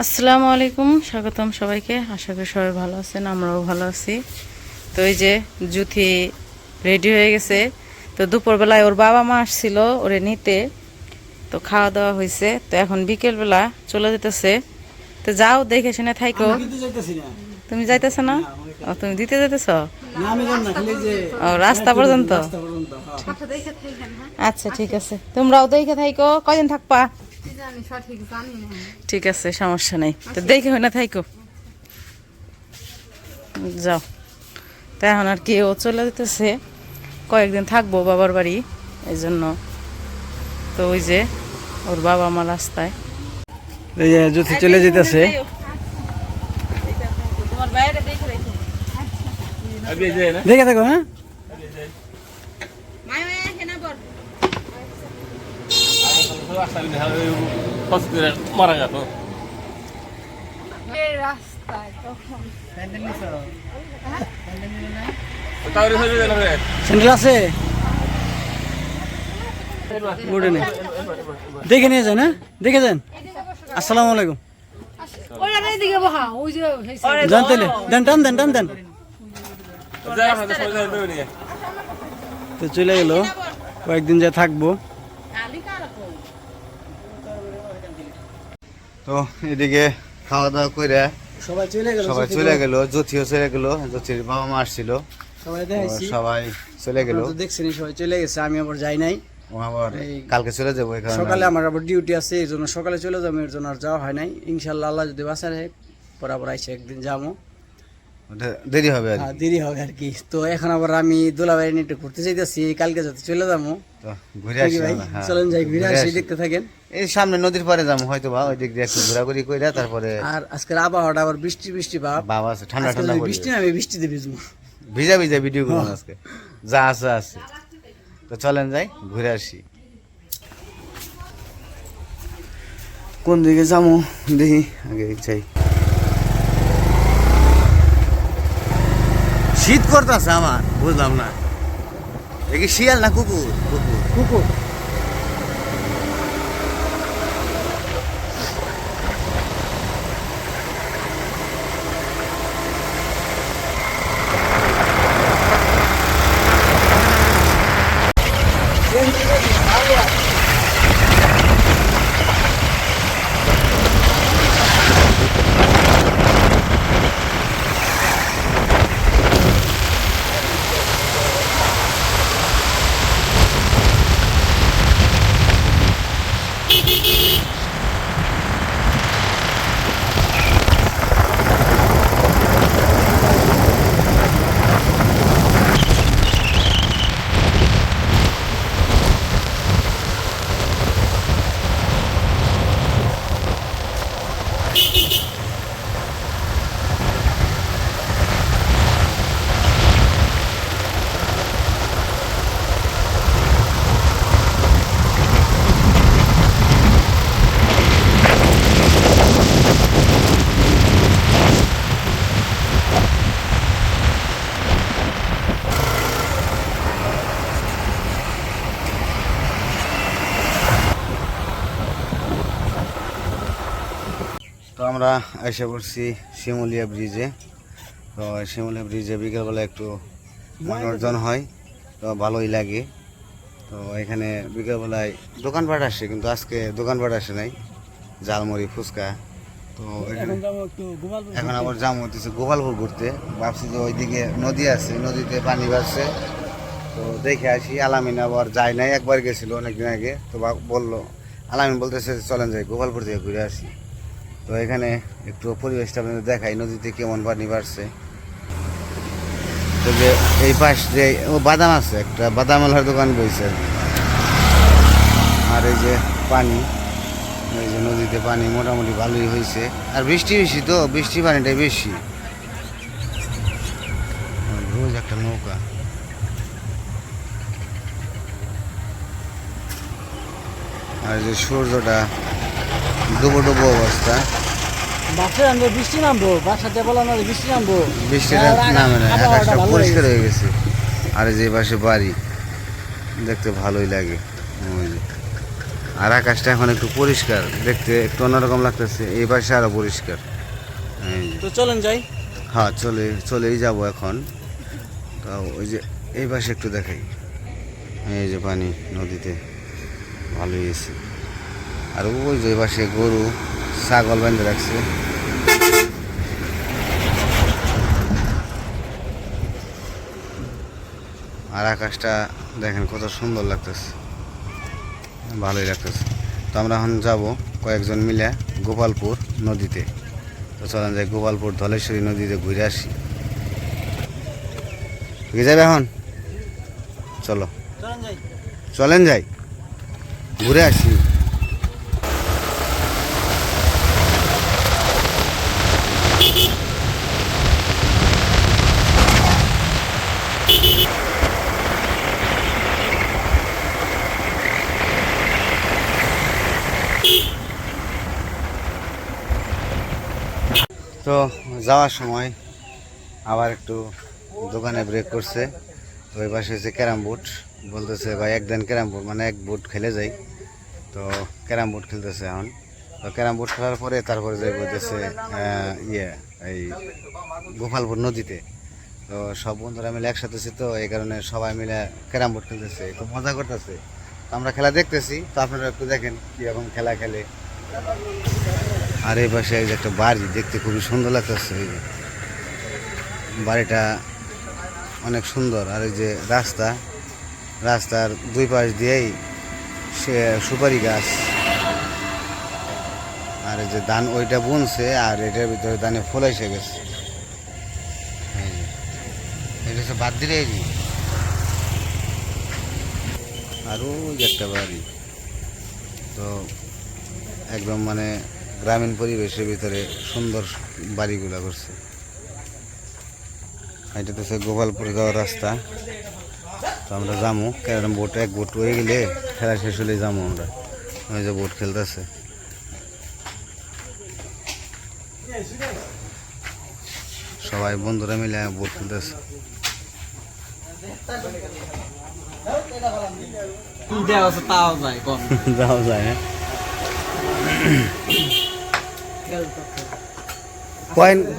আসসালামু আলাইকুম, স্বাগতম সবাইকে। আশা করি সবাই ভালো আছেন, আমরাও ভালো আছি। তো এই যে জুথি রেডি হয়ে গেছে। তো দুপুরবেলায় ওর বাবা মা আসছিল ওরে নিতে, তো খাওয়া দাওয়া হয়েছে। তো এখন বিকেলবেলা চলে যেতেছে। তো যাও, দেখে শুনে থাইকো। তুমি যাইতেছ না? ও, তুমি দিতে যাইতেছ? ও, রাস্তা পর্যন্ত। আচ্ছা, ঠিক আছে, তোমরাও দেখে থাইকো। কয়দিন থাকবা? ঠিক আছে, সমস্যা নেই। তো দেখে হয় না থাইকো, যাও। তা এখন আর কি, ও চলে যেতেছে, কয়েকদিন থাকবো বাবার বাড়ি, এই জন্য। তো ওই যে ওর বাবা মা রাস্তায়, এই যে জ্যোতি চলে যেতেছে। দেখে থাকো। হ্যাঁ, মারা গেল স্যান্ডেল আছে, দেখে নিয়ে যান। হ্যাঁ, দেখে যান। আসসালামু আলাইকুম। যান তাহলে, দেন, টান দেন, টান দেন। তো চলে গেল, কয়েকদিন যা থাকবো। তো এদিকে খাওয়া দাওয়া করে সবাই চলে গেল, চলে গেল, জ্যোতিও চলে গেল, জ্যোতির বাবা মা আসছিল, সবাই দেখাইছি, সবাই চলে গেল। দেখছেন সবাই চলে গেছে, আমি আবার যাই নাই। ও আবার কালকে চলে যাবো, এখানে সকালে আমার আবার ডিউটি আছে, এই জন্য সকালে চলে যাবো, এর জন্য আর যাওয়া হয় নাই। ইনশাল্লাহ আল্লাহ যদি বাঁচা রাখে বরাবর আইসে একদিন যাবো। দেরি হবে আর হ্যাঁ, দেরি হবে আর কি। তো এখন আবার আমি দোলাবাড়ি নিয়ে একটু ঘুরতে চাইতেছি, কালকে যাতে চলে যাবো। তো ঘুরে আসি ভাই, হ্যাঁ, চলেন যাই, ঘুরে আসি, দেখতে থাকেন। এই সামনে নদীর পারে যাবো হয়তো, বা ওই দিক দিয়ে একটু ঘোরাঘুরি করে তারপরে। আর আজকের আবহাওয়াটা আবার বৃষ্টি বৃষ্টি ভাব, বাবা আছে, ঠান্ডা আজকে ঠান্ডা যদি পড়বে। বৃষ্টি না, আমি বৃষ্টিতে ভিজবো। ভিজা ভিজা ভিডিও করুন আজকে, যা আছে আছে। তো চলেন যাই, ঘুরে আসি। কোন দিকে যাবো দেখি, আগে যাই। শীত করতেছে আমার, বুঝলাম না, দেখি শিয়াল না কুকুর? কুকুর। কুকুর। তো আমরা এসে পড়ছি শিমুলিয়া ব্রিজে। তো শিমুলিয়া ব্রিজে বিকেলবেলা একটু মনোরঞ্জন হয়, তো ভালোই লাগে। তো এখানে বিকেলবেলায় দোকানপাট আসে, কিন্তু আজকে দোকানপাট আসে নাই, ঝালমুড়ি ফুচকা। তো এখন আবার জাম হতেছে গোপালপুর ঘুরতে। ভাবছি যে ওইদিকে নদী আছে, নদীতে পানি বাড়ছে, তো দেখে আসি। আলামিন আবার যায় নাই, একবার গেছিল অনেকদিন আগে। তো বললো, আলামিন বলতেছে চলেন যাই, গোপালপুর থেকে ঘুরে আসি। তো এখানে একটু পরিবেশটা আপনাদের দেখাই, নদীতে কেমন পানি বাড়ছে। তো যে এই পাশ যে ও বাদাম আছে, একটা বাদাম আলার দোকান বইছে। আর এই যে পানি, এই যে নদীতে পানি মোটামুটি ভালোই হয়েছে। আর বৃষ্টি বেশি, তো বৃষ্টি পানিটাই বেশি। রোজ একটা নৌকা। আর যে সূর্যটা ডুবো ডুবো অবস্থা। বৃষ্টি নামবো, বাসাতে বলা না বৃষ্টি নামবো, বৃষ্টিটা নামে না, আকাশটা পরিষ্কার হয়ে গেছে। আর যে পাশে বাড়ি, দেখতে ভালোই লাগে। ওই যে আর আকাশটা এখন একটু পরিষ্কার, দেখতে একটু অন্যরকম লাগতেছে। এই পাশে আরো পরিষ্কার। এই যে। তো চলেন যাই। হ্যাঁ চলেই যাব এখন। তো ওই যে এই পাশে একটু দেখাই, এই যে পানি নদীতে ভালোই এসে। আর ওই যে পাশে গরু ছাগল বেঁধে রাখছে। আর আকাশটা দেখেন কত সুন্দর লাগতেছে, ভালোই লাগতেছে। তো আমরা এখন যাব কয়েকজন মিলে গোপালপুর নদীতে। তো চলেন যাই গোপালপুর ধলেশ্বরী নদীতে ঘুরে আসি। ঠিক যাবে এখন? চলো চলেন যাই ঘুরে আসি। তো যাওয়ার সময় আবার একটু দোকানে ব্রেক করছে। তো ওই পাশে হচ্ছে ক্যারাম বোর্ড, বলতেছে ভাই একদিন ক্যারাম বোর্ড মানে এক বোর্ড খেলে যাই। তো ক্যারাম বোর্ড খেলতেছে এখন। তো ক্যারাম বোর্ড খেলার পরে তারপরে যাই বলতেছে এই গোপালপুর নদীতে। তো সব বন্ধুরা মিলে একসাথে আছি, তো এই কারণে সবাই মিলে ক্যারাম বোর্ড খেলতেছে, তো মজা করতেছে। তো আমরা খেলা দেখতেছি, তো আপনারা একটু দেখেন কীরকম খেলা খেলে। আর এই পাশে এই যে একটা বাড়ি, দেখতে খুবই সুন্দর লাগতেছে। এই যে বাড়িটা অনেক সুন্দর। আর এই যে রাস্তার দুই পাশ দিয়েই সে সুপারি গাছ। আর এই যে ধান ওইটা বুনছে, আর এটার ভিতরে ধানে ফুল এসে গেছে। এটা হচ্ছে বাদ দিলে আর ওই যে একটা বাড়ি। তো একদম মানে গ্রামীণ পরিবেশের ভিতরে সুন্দর বাড়িগুলা করছে। এটা তো গোপালপুরে যাওয়ার রাস্তা। তো আমরা যাবো ক্যারাম বোর্ড, এক বোট হয়ে গেলে খেলা শেষ হলে যাবো আমরা। ওই যে বোট খেলতেছে, সবাই বন্ধুরা মিলে বোট খেলতেছে। যাওয়া যায় হ্যাঁ।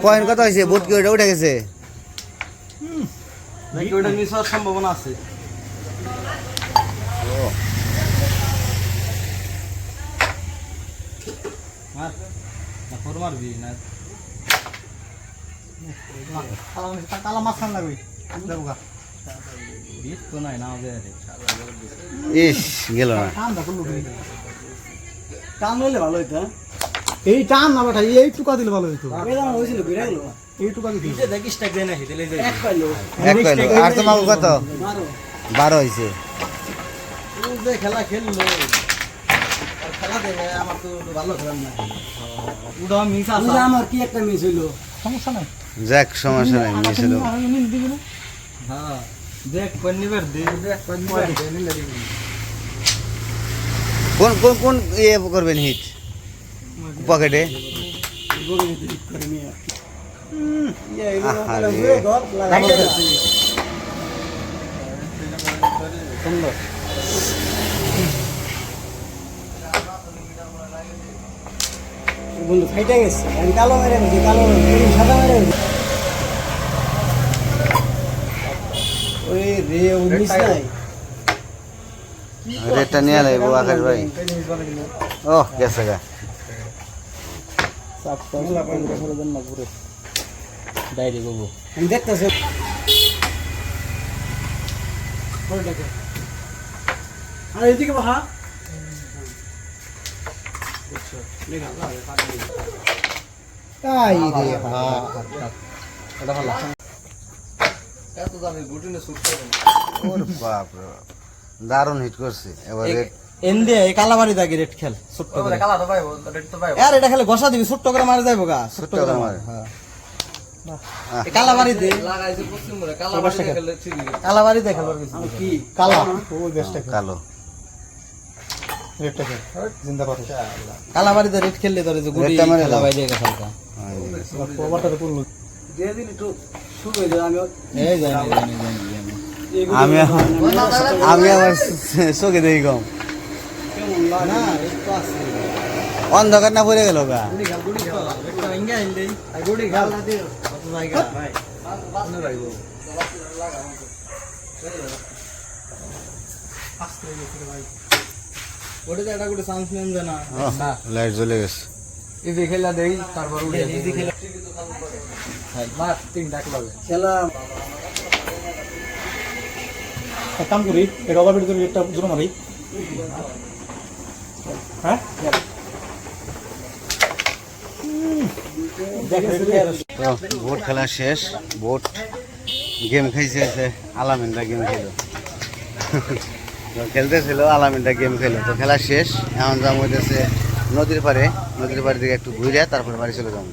পয়েন্ট কত হয়েছে? বোট কি ওটা উঠে গেছে? ওটা মিস হওয়ার সম্ভাবনা আছে। ইস গেল না। টান হইলে ভালো হইতো। এই টান না বেটা, এই টুকা দিলে ভালো হইতো। হয়েছিল ঘুরে গেল। এই টুকা দিতে দেখিস টাক দেয় নাকি দিলে এক পাইলো। এক পাইলো। আর তোমার কত? 12 হয়েছে। খেলা খেললো আর খেলা দেখে আমার তো ভালো খেলাম না। ওটা মিস আছে। আমার কি একটা মিস হইলো। সমস্যা নাই। যাক সমস্যা নাই, মিস হলো। হ্যাঁ দেখ পন্নিবার দে, দেখ পন্নিবার দে নিলে দিবি। কোন ইয়ে করবেন হিট পকেটে? বন্ধু ফাইটে গেছে, আমি কালো মেরে গেছি, কালো সাদা মেরে গেছি। ওই রে ও মিস নাই। রেটটা নিয়ে লাগবো আকাশ ভাই। ও গেছে গা। আমি দেখতেছি আর এদিকে বাহা তাই রে হা এটা ভালো এত দামি গুটিনে শুট করে ওর বাপ রে বাপ, দারুণ হিট করছে। এবার রেট এন্ডে এই কালাবাড়ি দাগি রেট খেল ছোট্ট করে কালাটা পাইবো রেট তো পাইবো আর এটা খেলে ঘষা দিবি ছোট্ট করে মারা যাইবো গা ছোট্ট করে মারে। হ্যাঁ এই কালাবাড়ি দে লাগাইছে পশ্চিম করে কালাবাড়ি খেলে ঠিক কালাবাড়ি দেখে লর গেছে কি কালা ওই বেস্টটা কালো রেটটা জিন্দা পাতো কালাবাড়ি দে রেট খেললে ধরে যে গুটি রেটটা মারে কালাবাড়ি দিয়ে খেলতা ওভারটা পুরো দিয়ে দিলি তো শুরু হয়ে যায়। এই জানি আমি আবার চোখে দেখি কম। কেমন না এই তো আছে অন্ধকার না পড়ে গেল গা গুড়ি খাল একটা ইঙ্গা হিলদেই গুড়ি খাল কত জায়গা ভাই কোন রাইবো ওটা একটা গুড়ি চান্স নেন জানা লাইট জ্বলে গেছে এই যে খেলা দেই তারপর উঠে এই যে খেলা ভাই মার তিন ডাক লাগে খেলা এক কাম করি এই রবার ভিতরে একটা জোর মারি হ্যাঁ তো বোট খেলা শেষ বোট গেম খাইছে আলামিনটা গেম খেলো খেলতেছিল আলামিনটা গেম খেলো তো খেলা শেষ এখন যাম হইতেছে নদীর পাড়ে দিকে একটু ঘুরে তারপরে বাড়ি চলে যাবো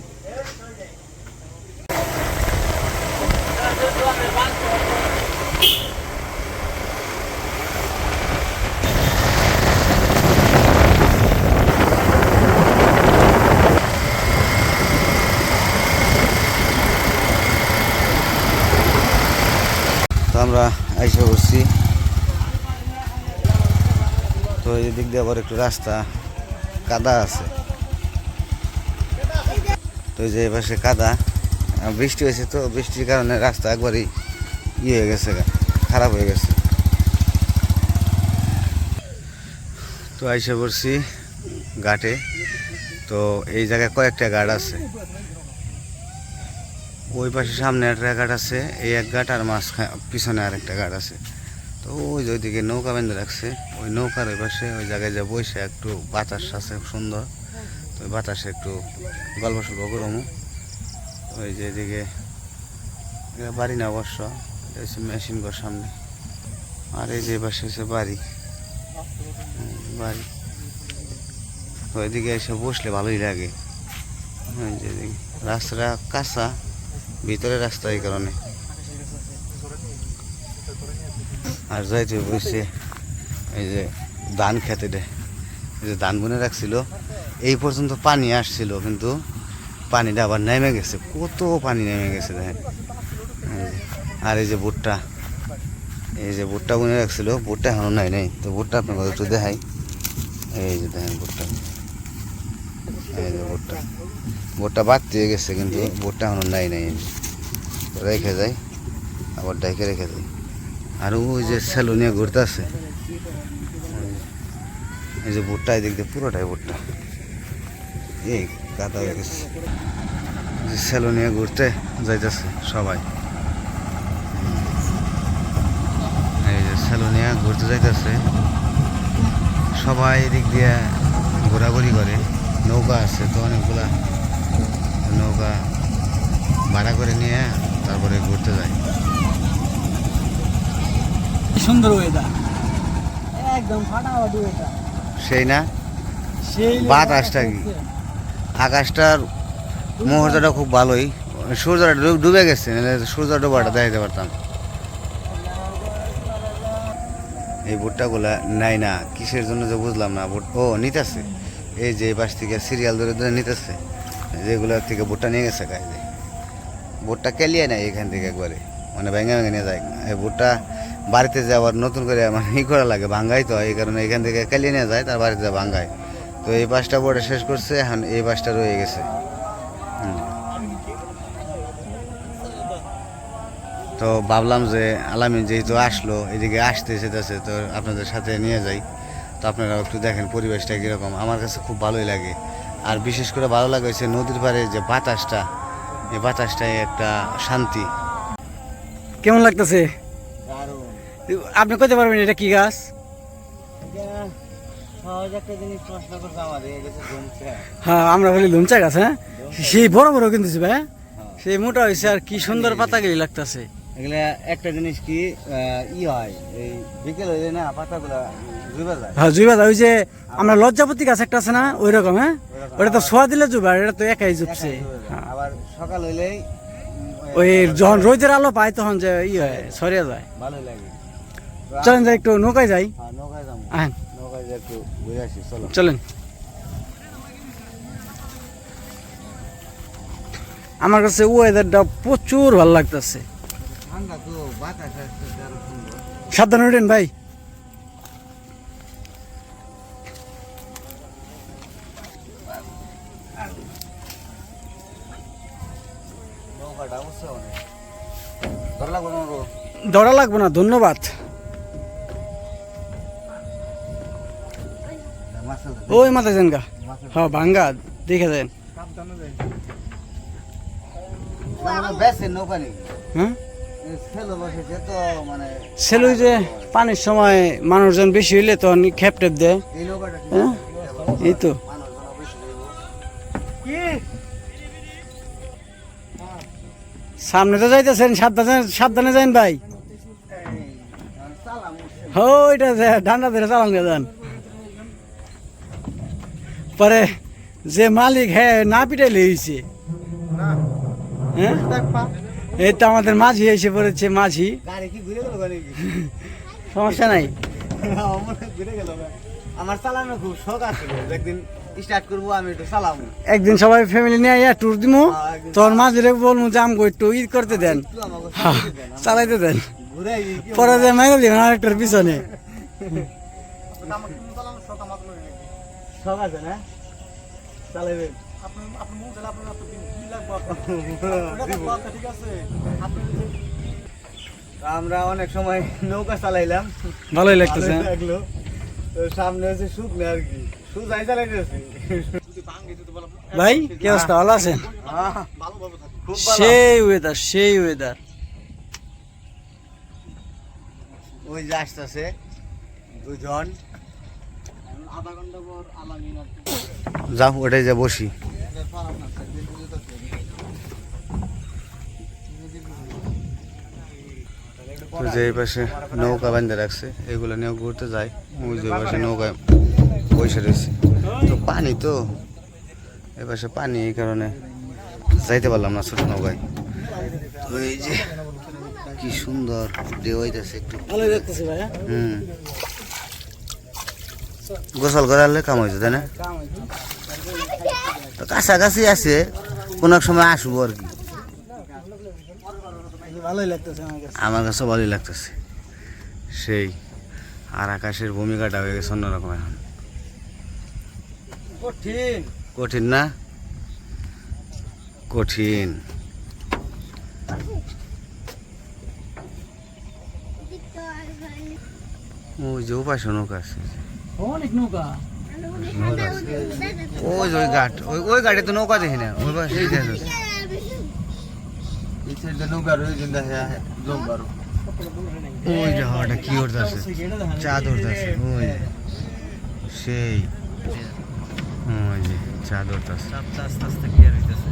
তো আমরা আইসা করছি তো এই দিক দিয়ে আবার একটু রাস্তা কাদা আছে তো এই যে এই পাশে কাদা বৃষ্টি হয়েছে তো বৃষ্টির কারণে রাস্তা একবারই হয়ে গেছে খারাপ হয়ে গেছে তো আইসা করছি ঘাটে তো এই জায়গায় কয়েকটা ঘাট আছে ওই পাশে সামনে একটা ঘাট আছে এই এক ঘাট আর পিছনে আর একটা ঘাট আছে তো ওই যে ওইদিকে নৌকা বেঁধে রাখছে ওই নৌকার ওই পাশে ওই জায়গায় যে বসে একটু বাতাস আছে সুন্দর তো ওই বাতাসে একটু গল্প সল্প করবো ওই যে এদিকে বাড়ি না অবশ্য এটা হচ্ছে মেশিন ঘর সামনে আর এই যে পাশে হচ্ছে বাড়ি তো ওইদিকে এসে বসলে ভালোই লাগে ওই যে রাস্তাটা কাঁচা ভিতরে রাস্তা এই কারণে আর যাইতে বসে এই যে ধান খেতে দেয় এই যে ধান বুনে রাখছিল এই পর্যন্ত পানি আসছিল কিন্তু পানিটা আবার নেমে গেছে কত পানি নেমে গেছে দেখেন আর এই যে ভুট্টা বুনে রাখছিল ভুট্টা এখনো নাই তো ভুট্টা আপনাকে একটু দেখাই এই যে দেখেন এই যে ভুট্টা বাড়তে গেছে কিন্তু ভুট্টা এখনো নাই রেখে যায় আবার ডাইকে রেখে যায় আর ওই যে সেলো নিয়ে ঘুরতে আছে এই যে ভুট্টা এদিক দিয়ে পুরোটাই ভুট্টা এই কাদা হয়ে গেছে সেলো নিয়ে ঘুরতে যাইতেছে সবাই এই যে সেলো নিয়ে ঘুরতে যাইতেছে সবাই এদিক দিয়ে ঘোরাঘুরি করে নৌকা আছে তো অনেকগুলা নৌকা ভাড়া করে নিয়ে তারপরে ঘুরতে যায় সুন্দর ওয়েদার একদম ফাটাফাটি ওয়েদার সেই না সেই বাতাসটা কি আকাশটার মুহূর্তটা খুব ভালোই সূর্যটা ডুবে গেছে সূর্য ডোবাটা দেখাতে পারতাম এই ভুট্টাগুলা নাই না কিসের জন্য যে বুঝলাম না ও নিতেছে এই যে পাশ থেকে সিরিয়াল ধরে ধরে নিতেছে যেগুলোর থেকে ভুট্টা নিয়ে গেছে গায়ে ভুট্টা কেলিয়ে নেয় এখান থেকে একবারে মানে ভেঙে নিয়ে যায় এই ভুট্টা বাড়িতে যে আবার নতুন করে মানে করা লাগে ভাঙ্গাই তো এই কারণে এখান থেকে কেলিয়ে নিয়ে যায় তার বাড়িতে ভাঙ্গায় তো এই পাঁচটা বোর্ডে শেষ করছে এখন এই পাঁচটা রয়ে গেছে তো ভাবলাম যে আলামিন যেহেতু আসলো এদিকে আসতে যেতেছে তো আপনাদের সাথে নিয়ে যাই তো আপনারা একটু দেখেন পরিবেশটা কীরকম আমার কাছে খুব ভালোই লাগে আর বিশেষ করে ভালো লাগে হচ্ছে নদীর পাড়ে যে বাতাসটা এই বাতাসটাই একটা শান্তি কেমন লাগতেছে আপনি কইতে পারবেন এটা কি গাছ হ্যাঁ আমরা বলি লুমচা গাছ হ্যাঁ সেই বড় বড় কিন্তু ভাই সেই মোটা হয়েছে আর কি সুন্দর পাতাগুলি লাগতেছে এগুলা একটা জিনিস কি হয় এই বিকেল হয়ে যায় না পাতাগুলা জুবে যায় হ্যাঁ জুইবা ওই যে আমরা লজ্জাপতি গাছ একটা আছে না ওই রকম হ্যাঁ ওটা তো ছোঁয়া দিলে জুবা এটা তো একাই জুবছে আবার সকাল হইলেই ওই যখন রোদের আলো পায় তখন যে হয় ছড়িয়ে যায় ভালোই লাগে চলেন যাই একটু নৌকায় যাই নৌকায় যাবো আহেন নৌকায় যে একটু ঘুরে আসি চলো চলেন আমার কাছে ওয়েদারটা প্রচুর ভালো লাগতেছে ঠান্ডা তো বাতাস আসতেছে আরো সুন্দর সাবধানে উঠেন ভাই নৌকাটা অবশ্য অনেক ধরা লাগবে না গো। ধরা লাগবে না, ধন্যবাদ। ওই মাথা যান গা, হ্যাঁ ভাঙ্গা দেখে দেন। বেসের নৌকা নেই, হ্যাঁ সেলো বসেছে তো মানে সেলুই যে পানির সময় মানুষজন বেশি হইলে তখন খেপ টেপ দেয়। এই নৌকাটা ঠিক হ্যাঁ এই তো মানুষজন বেশি দেবো। সামনে তো যাইতেছেন, সাবধানে সাবধানে যান ভাই। ওইটা ডান্ডা ধরে চালান যান, পরে যে মালিক হ্যাঁ না পিটাইলে হয়েছে। হ্যাঁ এই তো আমাদের মাঝি এসে পড়েছে, মাঝি। গাড়ি কি ঘুরে গেল গাড়ি কি সমস্যা নাই। আমার ঘুরে গেল। আমার চালানো খুব শখ আছিল, একদিন স্টার্ট করবো আমি একটু চালাবো। একদিন সবাই ফ্যামিলি নিয়ে ট্যুর দিব, তোর মাঝিরে বলবো যে আমাকে একটু ঈদ করতে দেন, চালাইতে দেন, ঘুরে পরে যে মাইরা দিবেন আরেকটার পিছনে। শখ আছে না চালাইবেন। আমরা অনেক সময় নৌকা চালাইলাম, ভালোই লাগতেছে। লাগলো তো সামনে হচ্ছে শুকনো আর কি, সুজাই চালাইতেছি। ভাই কি অবস্থা, ভালো আছেন? খুব ভালো। সেই ওয়েদার, সেই ওয়েদার। ওই যে আসতেছে দুজন, আধা ঘন্টা পর আলামিন। যাও ওটাই যা বসি। তো যে এই পাশে নৌকা বাঁধে রাখছে, এগুলো নিয়ে ঘুরতে যায়। ওই যে পাশে নৌকায় বসে রয়েছে, তো পানি তো এই পাশে পানি, এই কারণে যাইতে পারলাম না ছোট নৌকায়। তো এই যে কি সুন্দর ঢেউ হইতেছে একটু, ভালোই লাগতেছে ভাই। গোসল করালে কাম হয়েছে তাই না? তো কাছাকাছি আছে, কোন এক সময় আসবো আর কি। ভালোই লাগতেছে আমার কাছে। আমার কাছে ভালোই লাগতেছে সেই। আর আকাশের ভূমিকাটা হয়ে গেছে অন্যরকম এখন। কঠিন কঠিন না? কঠিন। ওই যে উপাস নৌকা আছে, অনেক নৌকা। ওই যে ওই ঘাট, ওই ঘাটে তো নৌকা দেখি না, ওই পাশে এই দেখো। এই সাইডে নৌকা রয়েছে, জমবার ওই যে হাওয়াটা কি উঠতেছে, চাঁদ উঠতেছে ওই যে, সেই ওই যে চাঁদ উঠতেছে। আস্তে আস্তে ক্লিয়ার হইতেছে,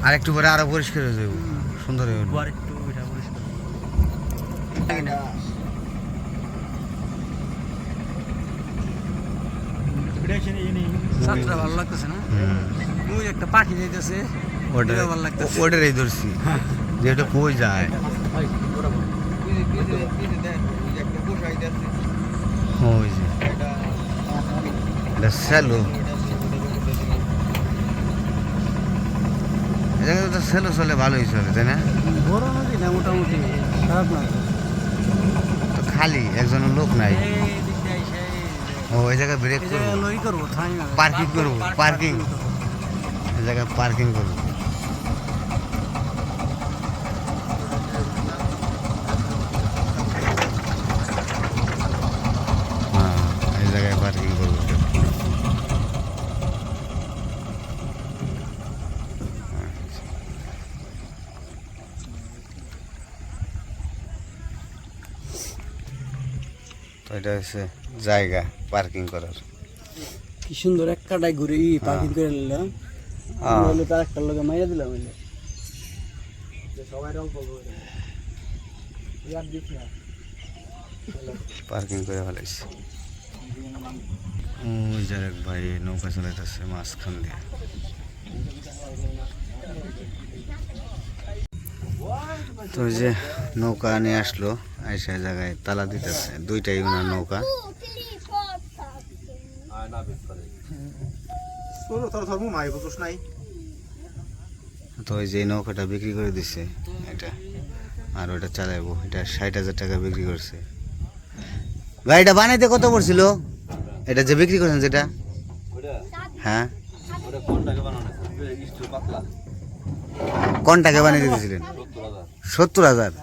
আর একটু পরে আরো পরিষ্কার হয়ে যাবে, সুন্দর হয়ে উঠবে। আর একটু এটা পরিষ্কার। সাতটা ভালো লাগতেছে না? ওই একটা পাখি যাইতেছে, ওটা ভালো লাগতেছে। ওটারই ধরছি যেটা কই যায়। ওই যে এটা স্যালো, এই জায়গায় তো স্যালো চলে, ভালোই চলে তাই না? বড় নদী না, মোটামুটি খারাপ না। তো খালি একজনের লোক নাই। ও এই জায়গায় ব্রেক করবো, লই করবো, পার্কিং করবো, পার্কিং এই জায়গায় পার্কিং করবো। হ্যাঁ এই জায়গায় পার্কিং করবো। তো এটা হচ্ছে জায়গা পার্কিং করার। কি সুন্দর এক কাটায় ঘুরে পার্কিং করে নিলাম। বলে তার একটা লোকে মাইরা দিলাম, হইলে সবাই অল্প পার্কিং করে ফেলাইছে। ওই জায়গায় ভাই নৌকা চালাইতেছে মাঝখান দিয়ে। তো ওই যে নৌকা নিয়ে আসলো, আইসা জায়গায় তালা দিতেছে, দুইটাই ওনার নৌকা। তো ওই যে নৌকাটা বিক্রি করে দিছে এটা, আর ওটা চালাইবো, এটা 60,000 টাকা বিক্রি করছে। গাড়িটা বানাইতে কত পড়ছিল এটা যে বিক্রি করছেন যেটা? হ্যাঁ কোন টাকা বানিয়ে দিয়েছিলেন? 70,000।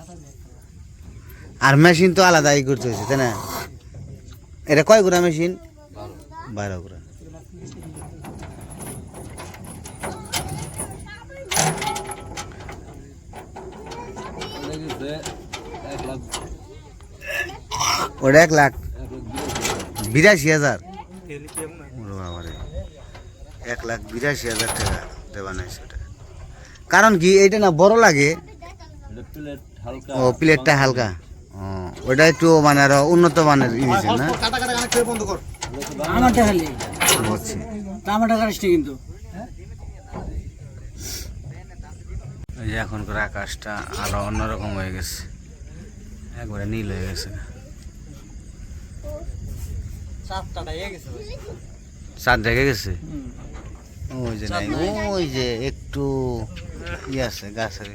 আর মেশিন তো আলাদাই করতে হয়েছে তাই না? এটা কয় গুড়া মেশিন? 12 গুড়া। ওটা 1,82,000। ওরে বাবারে, 1,82,000 টাকা দেওয়া নাই সেটা। কারণ কি এইটা না বড় লাগে? ও প্লেটটা হালকা। ও ওটা একটু মানে আরো উন্নত মানের ইনিস না? আমারটা খালি বুঝছি। আমারটা কারিস কিন্তু এই যে এখনকার আকাশটা আরো অন্যরকম হয়ে গেছে, একবারে নীল হয়ে গেছে। চাঁদ ঢেকে গেছে। ওই যে নাই, ওই যে একটু ইয়ে আছে গাছের।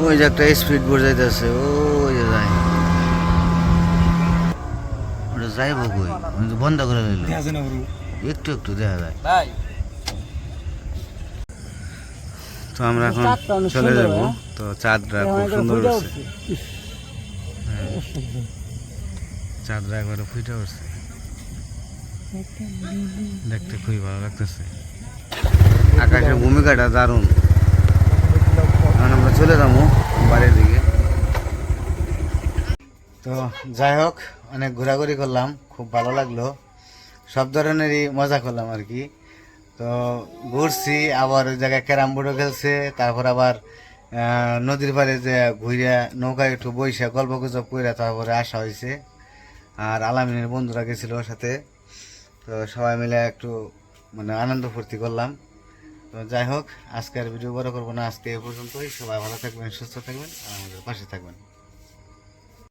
ওই যে একটা স্পিড বোর্ড যাইতেছে, ওই যে যাই, ওটা যাইব কই? বন্ধ করে দিল, একটু একটু দেখা যায়। তো আমরা এখন চলে যাব। তো চাঁদটা খুব সুন্দর হচ্ছে, চাঁদটা একবারে ফুটে উঠছে, দেখতে খুবই ভালো লাগতেছে। আকাশের ভূমিকাটা দারুণ। এখন আমরা চলে যাবো বাড়ির দিকে। তো যাই হোক, অনেক ঘোরাঘুরি করলাম, খুব ভালো লাগলো, সব ধরনেরই মজা করলাম আর কি। তো ঘুরছি, আবার ওই জায়গায় ক্যারাম বোর্ডও খেলছে, তারপর আবার নদীর পাড়ে যে ঘুরে নৌকায় একটু বইসা গল্প গুজব করে তারপরে আসা হয়েছে। আর আলামিনের বন্ধুরা গেছিল ওর সাথে, তো সবাই মিলে একটু মানে আনন্দ ফুর্তি করলাম। তো যাই হোক, আজকে আর ভিডিও বড় করবো না, আজকে এ পর্যন্তই। সবাই ভালো থাকবেন, সুস্থ থাকবেন আর আমাদের পাশে থাকবেন।